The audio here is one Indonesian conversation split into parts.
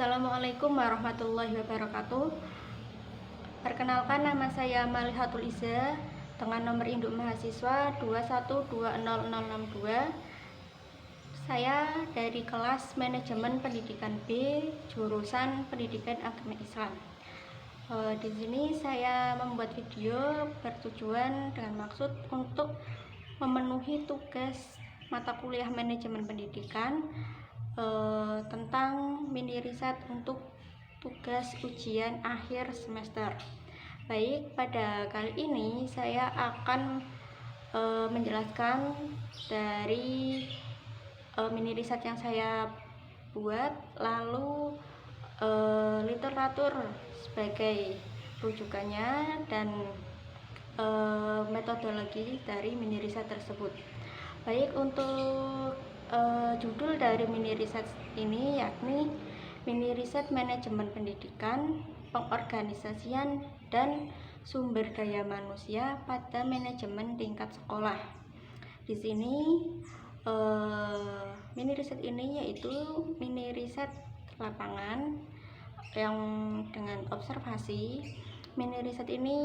Assalamualaikum warahmatullahi wabarakatuh. Perkenalkan, nama saya Malihatul Iza dengan nomor induk mahasiswa 2120062. Saya dari kelas Manajemen Pendidikan B, jurusan Pendidikan Agama Islam. Di sini saya membuat video bertujuan dengan maksud untuk memenuhi tugas mata kuliah Manajemen Pendidikan tentang mini riset untuk tugas ujian akhir semester. Baik, pada kali ini saya akan menjelaskan dari mini riset yang saya buat, lalu literatur sebagai rujukannya dan metodologi dari mini riset tersebut. Baik, untuk judul dari mini riset ini yakni mini riset manajemen pendidikan, pengorganisasian dan sumber daya manusia pada manajemen tingkat sekolah. Di sini mini riset ini yaitu mini riset lapangan yang dengan observasi. Mini riset ini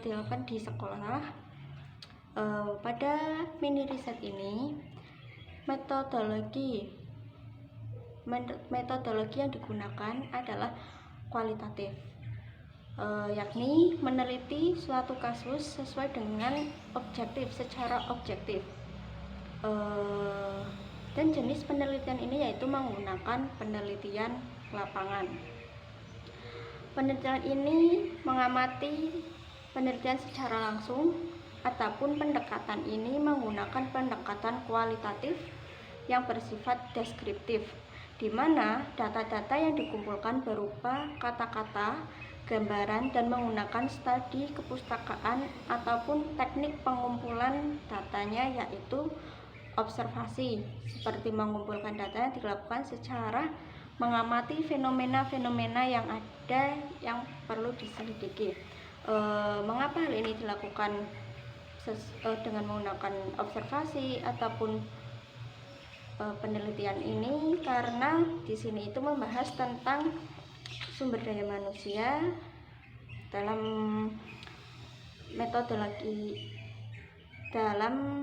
dilakukan di sekolah. Pada mini riset ini metodologi yang digunakan adalah kualitatif, yakni meneliti suatu kasus sesuai dengan secara objektif, dan jenis penelitian ini yaitu menggunakan penelitian lapangan. Penelitian ini mengamati penelitian secara langsung, ataupun pendekatan ini menggunakan pendekatan kualitatif yang bersifat deskriptif, di mana data-data yang dikumpulkan berupa kata-kata, gambaran, dan menggunakan studi kepustakaan ataupun teknik pengumpulan datanya yaitu observasi, seperti mengumpulkan data yang dilakukan secara mengamati fenomena-fenomena yang ada yang perlu diselidiki. Mengapa hal ini dilakukan dengan menggunakan observasi ataupun penelitian ini? Karena di sini itu membahas tentang sumber daya manusia dalam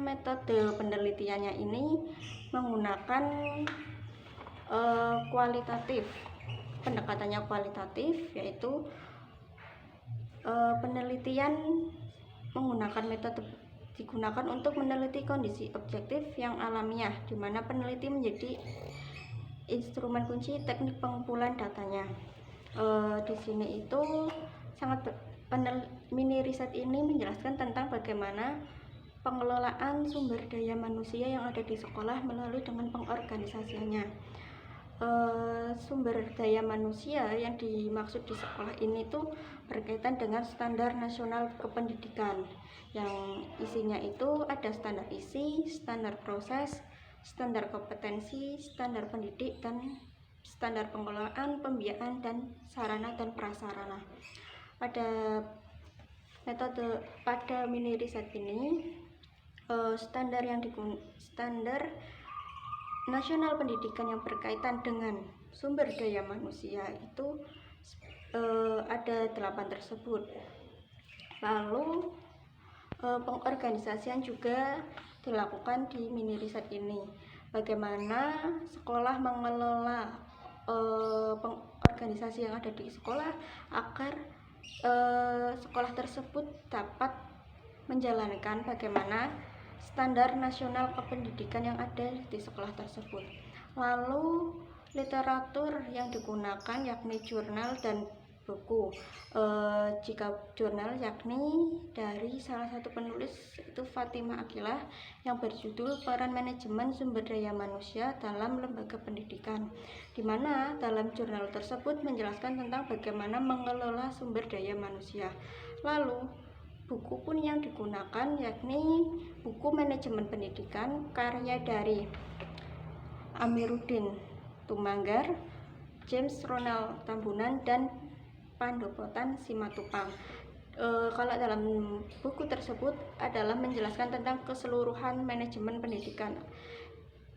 metode penelitiannya ini menggunakan kualitatif. Pendekatannya kualitatif, yaitu penelitian menggunakan metode digunakan untuk meneliti kondisi objektif yang alamiah, di mana peneliti menjadi instrumen kunci teknik pengumpulan datanya. Di sini itu mini riset ini menjelaskan tentang bagaimana pengelolaan sumber daya manusia yang ada di sekolah melalui dengan pengorganisasiannya. Sumber daya manusia yang dimaksud di sekolah ini tuh berkaitan dengan standar nasional kependidikan, yang isinya itu ada standar isi, standar proses, standar kompetensi, standar pendidik, dan standar pengelolaan, pembiayaan, dan sarana dan prasarana. Pada mini riset ini standar nasional pendidikan yang berkaitan dengan sumber daya manusia itu ada 8 tersebut. Lalu pengorganisasian juga dilakukan di mini riset ini. Bagaimana sekolah mengelola pengorganisasi yang ada di sekolah agar sekolah tersebut dapat menjalankan bagaimana standar nasional kependidikan yang ada di sekolah tersebut. Lalu literatur yang digunakan yakni jurnal dan buku. Jika jurnal yakni dari salah satu penulis itu Fatimah Aqilah yang berjudul Peran Manajemen Sumber Daya Manusia dalam Lembaga Pendidikan, di mana dalam jurnal tersebut menjelaskan tentang bagaimana mengelola sumber daya manusia. Lalu buku pun yang digunakan yakni buku Manajemen Pendidikan karya dari Amiruddin Tumanggar, James Ronald Tambunan, dan Pandopotan Simatupang. Kalau dalam buku tersebut adalah menjelaskan tentang keseluruhan manajemen pendidikan,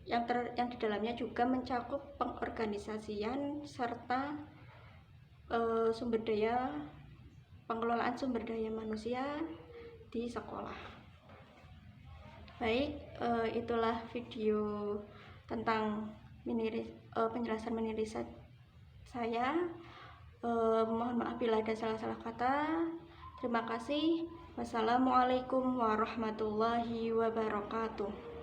yang di dalamnya juga mencakup pengorganisasian serta pengelolaan sumber daya manusia di sekolah. Baik, itulah video tentang penjelasan mini riset saya. Mohon maaf bila ada salah-salah kata. Terima kasih. Wassalamualaikum warahmatullahi wabarakatuh.